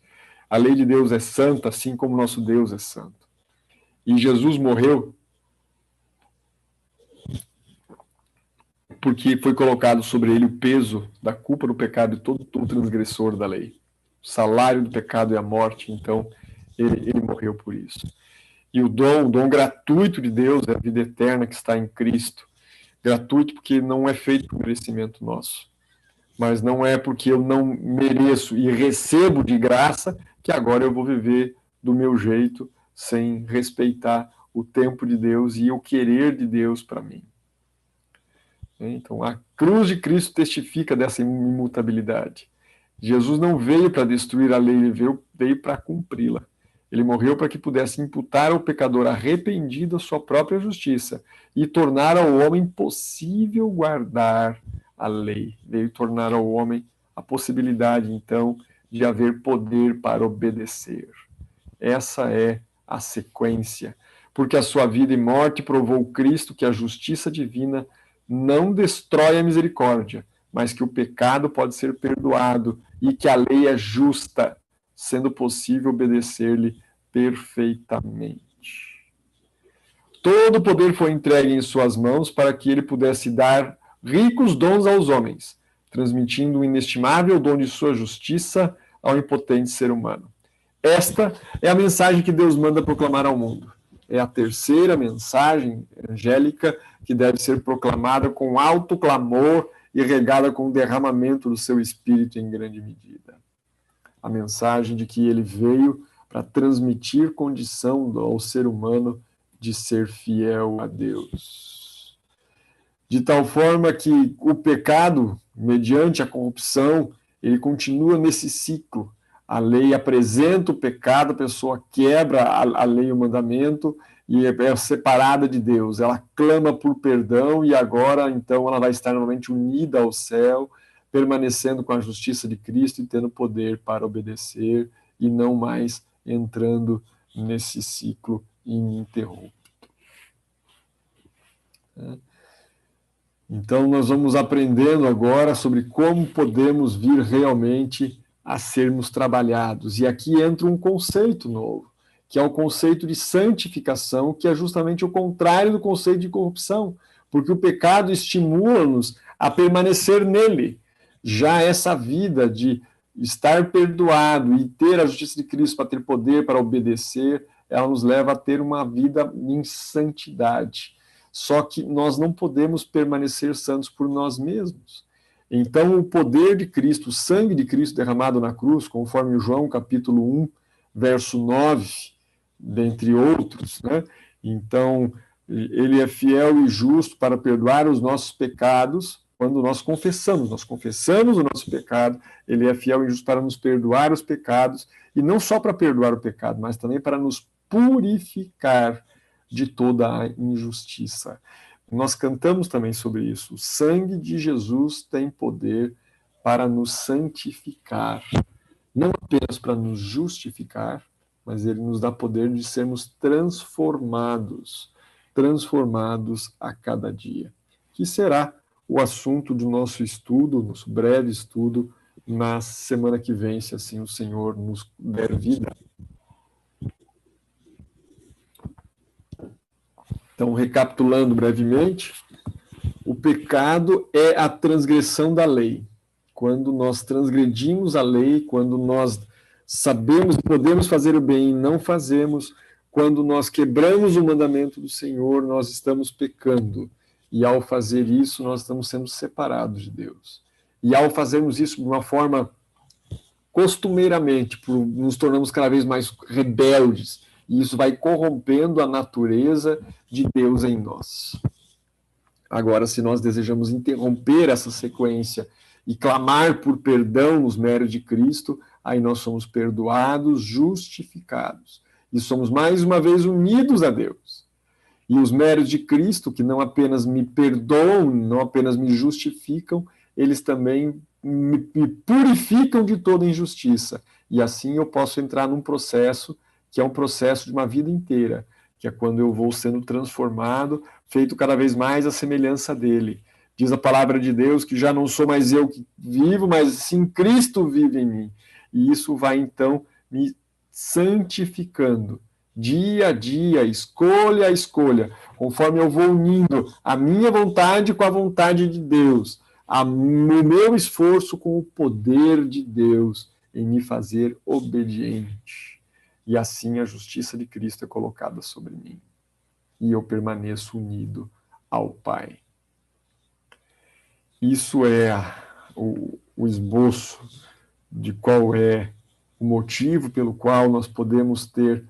A lei de Deus é santa, assim como o nosso Deus é santo. E Jesus morreu porque foi colocado sobre ele o peso da culpa do pecado de todo transgressor da lei. O salário do pecado é a morte, então ele morreu por isso. E o dom gratuito de Deus é a vida eterna que está em Cristo. Gratuito porque não é feito por merecimento nosso. Mas não é porque eu não mereço e recebo de graça que agora eu vou viver do meu jeito, sem respeitar o tempo de Deus e o querer de Deus para mim. Então, a cruz de Cristo testifica dessa imutabilidade. Jesus não veio para destruir a lei, ele veio para cumpri-la. Ele morreu para que pudesse imputar ao pecador arrependido a sua própria justiça e tornar ao homem possível guardar a lei. Veio tornar ao homem a possibilidade, então, de haver poder para obedecer. Essa é a sequência. Porque a sua vida e morte provou Cristo que a justiça divina não destrói a misericórdia, mas que o pecado pode ser perdoado e que a lei é justa, sendo possível obedecer-lhe perfeitamente. Todo o poder foi entregue em suas mãos para que ele pudesse dar ricos dons aos homens, transmitindo o inestimável dom de sua justiça ao impotente ser humano. esta é a mensagem que Deus manda proclamar ao mundo. É a terceira mensagem angélica que deve ser proclamada com alto clamor e regada com o derramamento do seu espírito em grande medida. A mensagem de que ele veio para transmitir condição ao ser humano de ser fiel a Deus. De tal forma que o pecado, mediante a corrupção, ele continua nesse ciclo. A lei apresenta o pecado, a pessoa quebra a lei e o mandamento e é separada de Deus. Ela clama por perdão e agora, então, ela vai estar novamente unida ao céu, permanecendo com a justiça de Cristo e tendo poder para obedecer e não mais entrando nesse ciclo ininterrupto. Então, nós vamos aprendendo agora sobre como podemos vir realmente a sermos trabalhados. E aqui entra um conceito novo, que é o conceito de santificação, que é justamente o contrário do conceito de corrupção, porque o pecado estimula-nos a permanecer nele. Já essa vida de estar perdoado e ter a justiça de Cristo para ter poder, para obedecer, ela nos leva a ter uma vida em santidade. Só que nós não podemos permanecer santos por nós mesmos. Então, o poder de Cristo, o sangue de Cristo derramado na cruz, conforme João capítulo 1, verso 9, dentre outros, né? Então, ele é fiel e justo para perdoar os nossos pecados quando nós confessamos o nosso pecado, ele é fiel e justo para nos perdoar os pecados, e não só para perdoar o pecado, mas também para nos purificar de toda a injustiça. Nós cantamos também sobre isso. O sangue de Jesus tem poder para nos santificar, não apenas para nos justificar, mas ele nos dá poder de sermos transformados a cada dia, que será o assunto do nosso estudo, nosso breve estudo, na semana que vem, se assim o Senhor nos der vida. Então, recapitulando brevemente, o pecado é a transgressão da lei. Quando nós transgredimos a lei, quando nós sabemos e podemos fazer o bem e não fazemos, quando nós quebramos o mandamento do Senhor, nós estamos pecando. E ao fazer isso, nós estamos sendo separados de Deus. E ao fazermos isso de uma forma costumeiramente, nos tornamos cada vez mais rebeldes, e isso vai corrompendo a natureza de Deus em nós. Agora, se nós desejamos interromper essa sequência e clamar por perdão nos méritos de Cristo, aí nós somos perdoados, justificados, e somos mais uma vez unidos a Deus. E os méritos de Cristo, que não apenas me perdoam, não apenas me justificam, eles também me purificam de toda injustiça. E assim eu posso entrar num processo que é um processo de uma vida inteira, que é quando eu vou sendo transformado, feito cada vez mais à semelhança dele. Diz a palavra de Deus que já não sou mais eu que vivo, mas sim Cristo vive em mim. E isso vai então me santificando, dia a dia, escolha a escolha, conforme eu vou unindo a minha vontade com a vontade de Deus, o meu esforço com o poder de Deus em me fazer obediente. E assim a justiça de Cristo é colocada sobre mim. E eu permaneço unido ao Pai. Isso é o esboço de qual é o motivo pelo qual nós podemos ter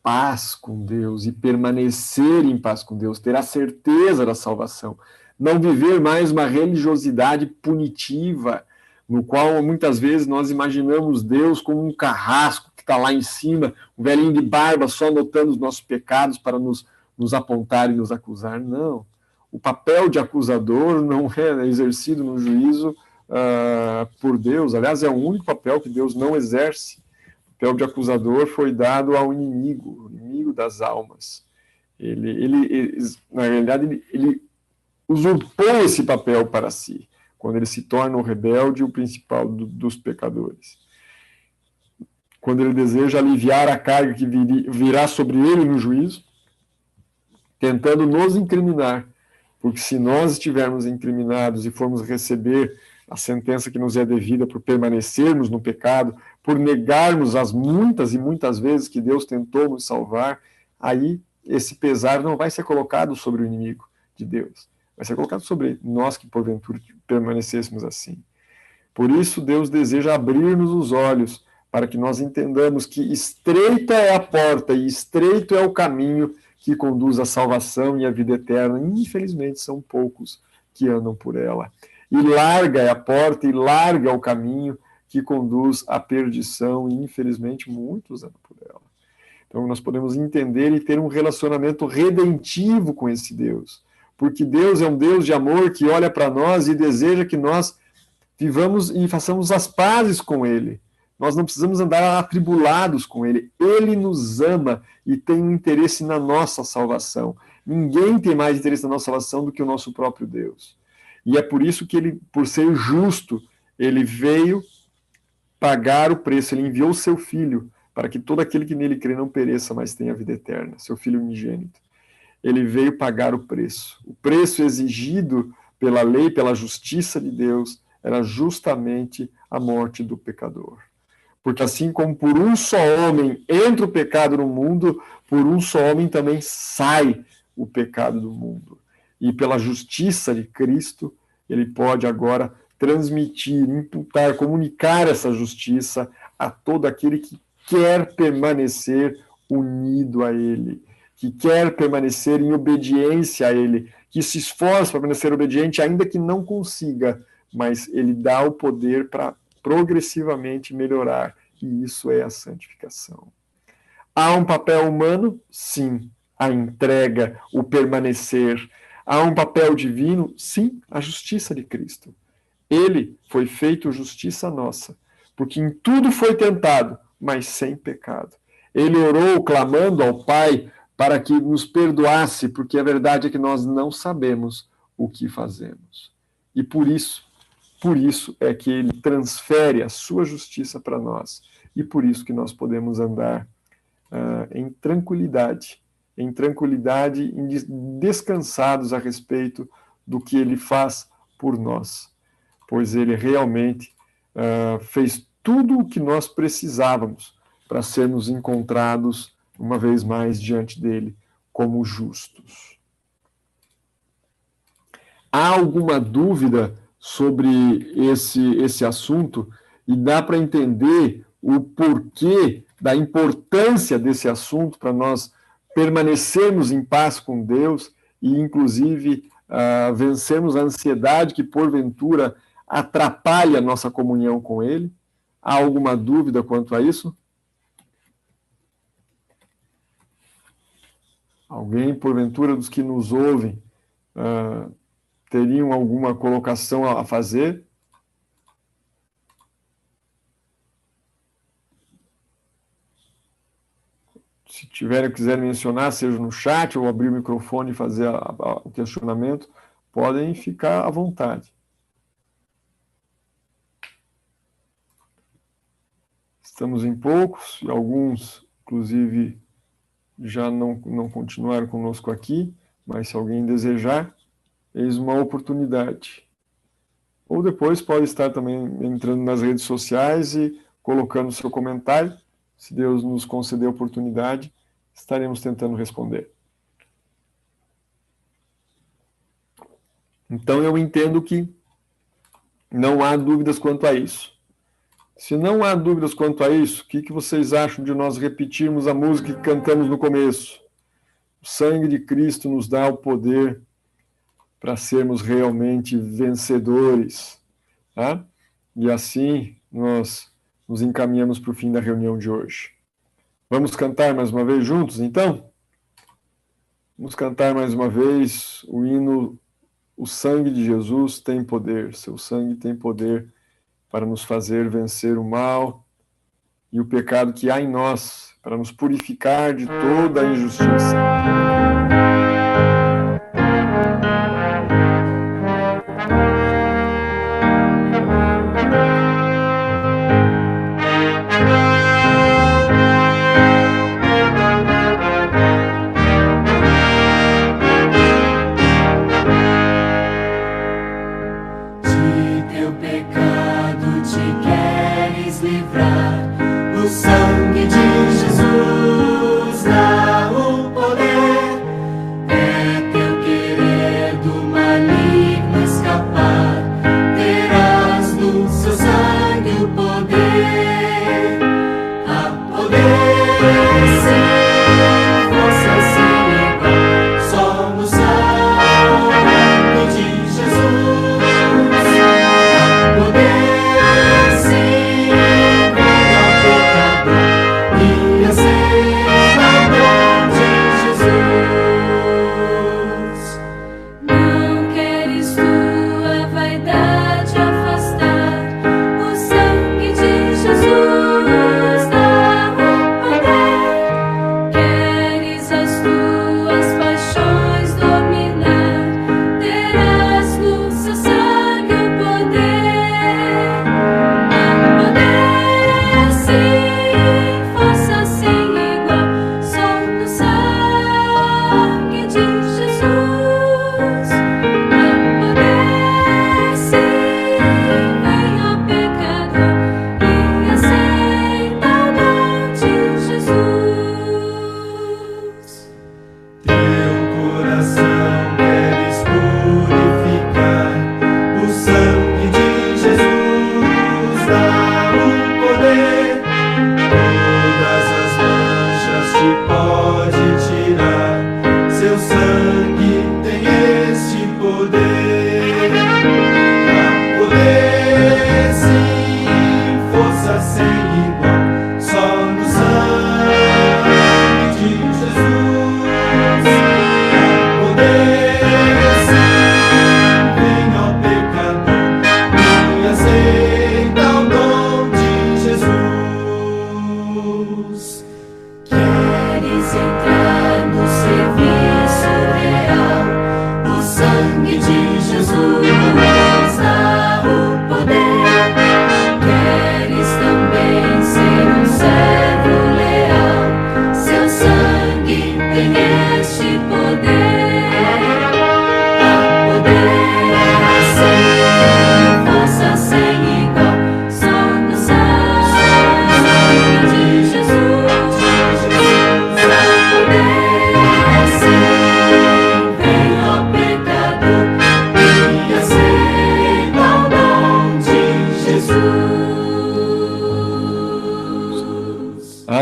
paz com Deus e permanecer em paz com Deus, ter a certeza da salvação, não viver mais uma religiosidade punitiva, no qual muitas vezes nós imaginamos Deus como um carrasco que está lá em cima, um velhinho de barba só anotando os nossos pecados para nos apontar e nos acusar. Não. O papel de acusador não é exercido no juízo por Deus. Aliás, é o único papel que Deus não exerce. O papel de acusador foi dado ao inimigo, o inimigo das almas. Ele na realidade, ele usurpou esse papel para si, quando ele se torna o rebelde e o principal dos pecadores. Quando ele deseja aliviar a carga que virá sobre ele no juízo, tentando nos incriminar, porque se nós estivermos incriminados e formos receber a sentença que nos é devida por permanecermos no pecado, por negarmos as muitas e muitas vezes que Deus tentou nos salvar, aí esse pesar não vai ser colocado sobre o inimigo de Deus, vai ser colocado sobre nós que porventura permanecêssemos assim. Por isso Deus deseja abrir-nos os olhos para que nós entendamos que estreita é a porta e estreito é o caminho que conduz à salvação e à vida eterna. Infelizmente são poucos que andam por ela. E larga é a porta e larga é o caminho que conduz à perdição, e infelizmente muitos andam por ela. Então nós podemos entender e ter um relacionamento redentivo com esse Deus, porque Deus é um Deus de amor que olha para nós e deseja que nós vivamos e façamos as pazes com Ele. Nós não precisamos andar atribulados com Ele. Ele nos ama e tem um interesse na nossa salvação. Ninguém tem mais interesse na nossa salvação do que o nosso próprio Deus. E é por isso que Ele, por ser justo, Ele veio pagar o preço. Ele enviou o seu Filho para que todo aquele que nele crê não pereça, mas tenha vida eterna. Seu Filho unigênito. Ele veio pagar o preço. O preço exigido pela lei, pela justiça de Deus, era justamente a morte do pecador. Porque assim como por um só homem entra o pecado no mundo, por um só homem também sai o pecado do mundo. E pela justiça de Cristo, ele pode agora transmitir, imputar, comunicar essa justiça a todo aquele que quer permanecer unido a ele, que quer permanecer em obediência a ele, que se esforça para permanecer obediente, ainda que não consiga, mas ele dá o poder para progressivamente melhorar, e isso é a santificação. Há um papel humano? Sim, a entrega, o permanecer. Há um papel divino? Sim, a justiça de Cristo. Ele foi feito justiça nossa, porque em tudo foi tentado, mas sem pecado. Ele orou clamando ao Pai para que nos perdoasse, porque a verdade é que nós não sabemos o que fazemos. E por isso é que ele transfere a sua justiça para nós. E por isso que nós podemos andar em tranquilidade, descansados a respeito do que ele faz por nós. Pois ele realmente fez tudo o que nós precisávamos para sermos encontrados, uma vez mais, diante dele, como justos. Há alguma dúvida sobre esse assunto? E dá para entender o porquê da importância desse assunto para nós permanecermos em paz com Deus e, inclusive, vencermos a ansiedade que, porventura, atrapalha a nossa comunhão com Ele? Há alguma dúvida quanto a isso? Alguém, porventura, dos que nos ouvem, teriam alguma colocação a fazer? Se tiverem, quiserem mencionar, seja no chat ou abrir o microfone e fazer o questionamento, podem ficar à vontade. Estamos em poucos, e alguns, inclusive, já não continuaram conosco aqui, mas se alguém desejar, eis uma oportunidade. Ou depois pode estar também entrando nas redes sociais e colocando seu comentário. Se Deus nos conceder a oportunidade, estaremos tentando responder. Então eu entendo que não há dúvidas quanto a isso. Se não há dúvidas quanto a isso, o que vocês acham de nós repetirmos a música que cantamos no começo? O sangue de Cristo nos dá o poder para sermos realmente vencedores. Tá? E assim nós nos encaminhamos para o fim da reunião de hoje. Vamos cantar mais uma vez juntos, então? Vamos cantar mais uma vez o hino O sangue de Jesus tem poder, seu sangue tem poder para nos fazer vencer o mal e o pecado que há em nós, para nos purificar de toda a injustiça. De teu pecado te queres livrar.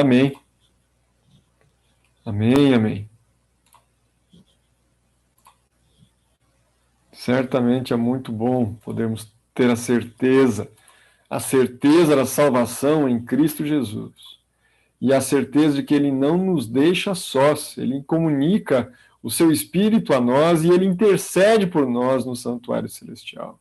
Amém. Amém, amém. Certamente é muito bom podermos ter a certeza da salvação em Cristo Jesus. E a certeza de que Ele não nos deixa sós, Ele comunica o seu Espírito a nós e Ele intercede por nós no santuário celestial.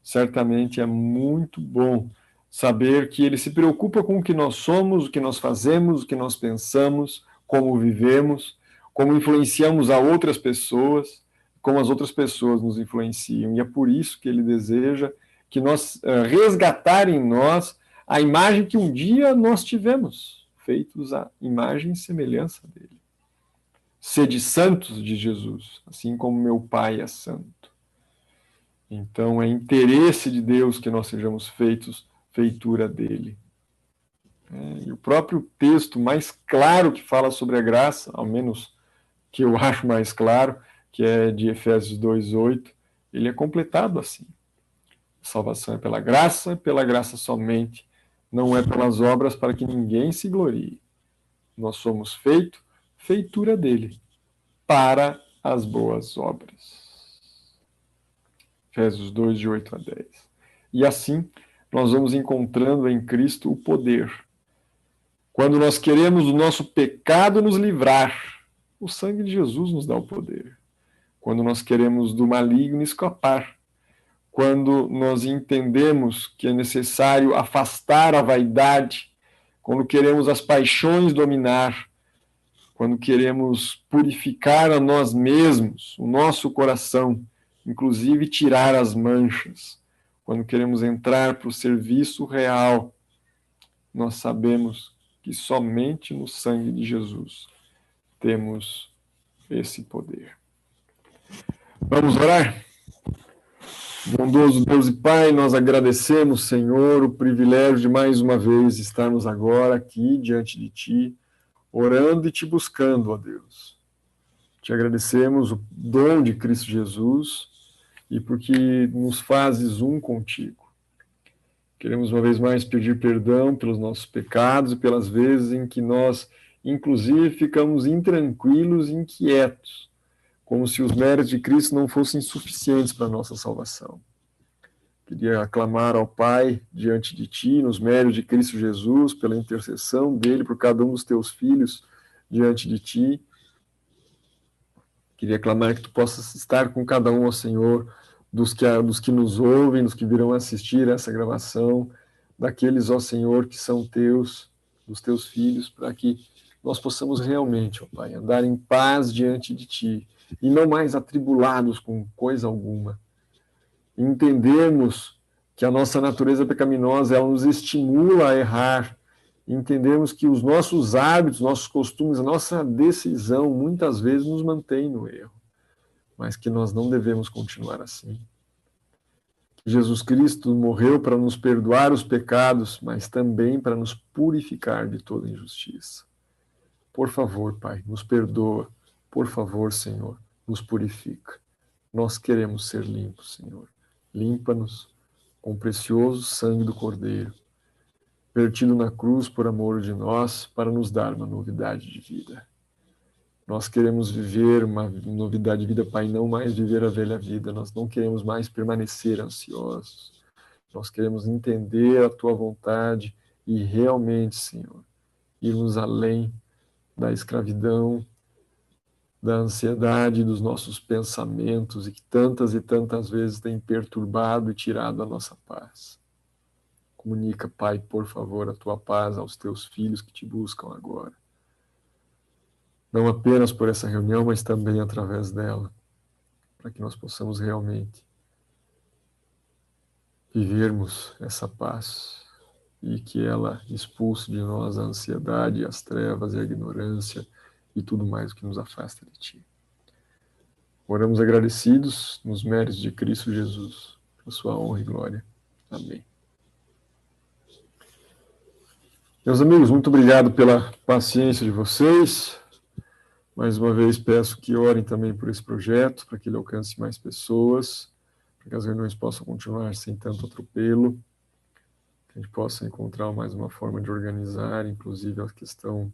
Certamente é muito bom saber que Ele se preocupa com o que nós somos, o que nós fazemos, o que nós pensamos, como vivemos, como influenciamos a outras pessoas, como as outras pessoas nos influenciam. E é por isso que Ele deseja que nós resgatar em nós a imagem que um dia nós tivemos, feitos à imagem e semelhança dele. Sede santos de Jesus, assim como meu Pai é santo. Então é interesse de Deus que nós sejamos feitura dele. E o próprio texto mais claro que fala sobre a graça, ao menos que eu acho mais claro, que é de Efésios 2:8, ele é completado assim. A salvação é pela graça somente, não é pelas obras para que ninguém se glorie. Nós somos feitura dele, para as boas obras. Efésios 2, de 8 a 10. E assim, nós vamos encontrando em Cristo o poder. Quando nós queremos do nosso pecado nos livrar, o sangue de Jesus nos dá o poder. Quando nós queremos do maligno escapar, quando nós entendemos que é necessário afastar a vaidade, quando queremos as paixões dominar, quando queremos purificar a nós mesmos, o nosso coração, inclusive tirar as manchas, quando queremos entrar para o serviço real, nós sabemos que somente no sangue de Jesus temos esse poder. Vamos orar? Bondoso Deus e Pai, nós agradecemos, Senhor, o privilégio de mais uma vez estarmos agora aqui diante de Ti, orando e Te buscando, ó Deus. Te agradecemos o dom de Cristo Jesus e porque nos fazes um contigo. Queremos uma vez mais pedir perdão pelos nossos pecados e pelas vezes em que nós, inclusive, ficamos intranquilos e inquietos, como se os méritos de Cristo não fossem suficientes para a nossa salvação. Queria aclamar ao Pai diante de Ti, nos méritos de Cristo Jesus, pela intercessão dele por cada um dos Teus filhos diante de Ti. Queria clamar que Tu possas estar com cada um, ó Senhor, dos que nos ouvem, dos que virão assistir essa gravação, daqueles, ó Senhor, que são Teus, dos Teus filhos, para que nós possamos realmente, ó Pai, andar em paz diante de Ti, e não mais atribulados com coisa alguma. Entendermos que a nossa natureza pecaminosa, ela nos estimula a errar, entendemos que os nossos hábitos, nossos costumes, a nossa decisão, muitas vezes nos mantém no erro, mas que nós não devemos continuar assim. Jesus Cristo morreu para nos perdoar os pecados, mas também para nos purificar de toda injustiça. Por favor, Pai, nos perdoa. Por favor, Senhor, nos purifica. Nós queremos ser limpos, Senhor. Limpa-nos com o precioso sangue do Cordeiro, vertido na cruz por amor de nós, para nos dar uma novidade de vida. Nós queremos viver uma novidade de vida, Pai, não mais viver a velha vida. Nós não queremos mais permanecer ansiosos. Nós queremos entender a Tua vontade e realmente, Senhor, irmos além da escravidão, da ansiedade dos nossos pensamentos e que tantas e tantas vezes tem perturbado e tirado a nossa paz. Comunica, Pai, por favor, a Tua paz aos Teus filhos que Te buscam agora. Não apenas por essa reunião, mas também através dela, para que nós possamos realmente vivermos essa paz e que ela expulse de nós a ansiedade, as trevas e a ignorância e tudo mais que nos afasta de Ti. Oramos agradecidos nos méritos de Cristo Jesus, por sua honra e glória. Amém. Meus amigos, muito obrigado pela paciência de vocês. Mais uma vez peço que orem também por esse projeto, para que ele alcance mais pessoas, para que as reuniões possam continuar sem tanto atropelo. que a gente possa encontrar mais uma forma de organizar, inclusive a questão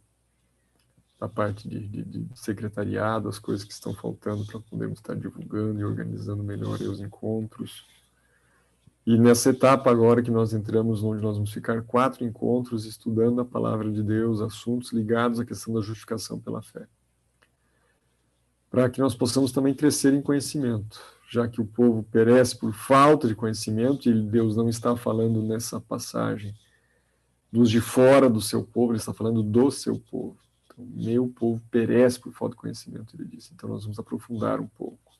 da parte de secretariado, as coisas que estão faltando para podermos estar divulgando e organizando melhor os encontros. E nessa etapa agora que nós entramos, onde nós vamos ficar 4 encontros estudando a palavra de Deus, assuntos ligados à questão da justificação pela fé, para que nós possamos também crescer em conhecimento, já que o povo perece por falta de conhecimento, e Deus não está falando nessa passagem dos de fora do seu povo, Ele está falando do seu povo. Então, meu povo perece por falta de conhecimento, Ele disse. Então nós vamos aprofundar um pouco.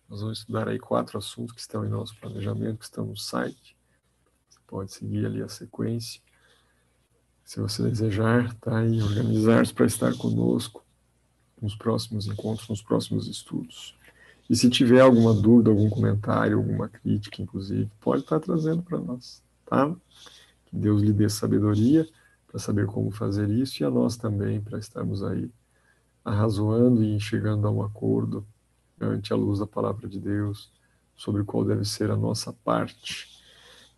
Nós vamos estudar aí 4 assuntos que estão em nosso planejamento, que estão no site. Você pode seguir ali a sequência. Se você desejar, tá aí, organizar-se para estar conosco nos próximos encontros, nos próximos estudos. E se tiver alguma dúvida, algum comentário, alguma crítica, inclusive, pode estar trazendo para nós, tá? Que Deus lhe dê sabedoria para saber como fazer isso e a nós também, para estarmos aí arrazoando e chegando a um acordo ante a luz da palavra de Deus, sobre qual deve ser a nossa parte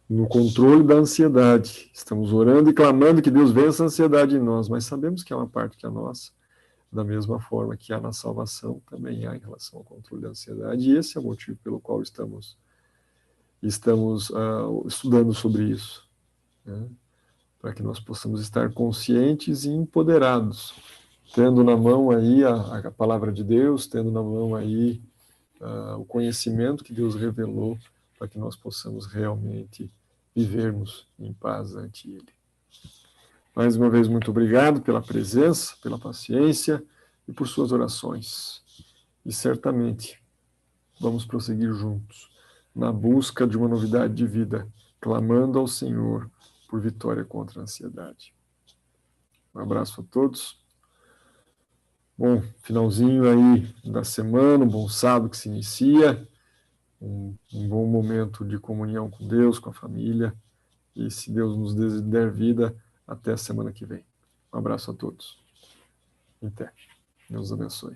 no controle da ansiedade. Estamos orando e clamando que Deus vença a ansiedade em nós, mas sabemos que é uma parte que é nossa, da mesma forma que há na salvação, também há em relação ao controle da ansiedade, e esse é o motivo pelo qual estamos estudando sobre isso, né? Para que nós possamos estar conscientes e empoderados, tendo na mão aí a palavra de Deus, tendo na mão aí o conhecimento que Deus revelou, para que nós possamos realmente vivermos em paz ante Ele. Mais uma vez, muito obrigado pela presença, pela paciência e por suas orações. E certamente vamos prosseguir juntos na busca de uma novidade de vida, clamando ao Senhor por vitória contra a ansiedade. Um abraço a todos. Bom finalzinho aí da semana, um bom sábado que se inicia, um bom momento de comunhão com Deus, com a família, e se Deus nos der vida, até a semana que vem. Um abraço a todos. Até. Deus abençoe.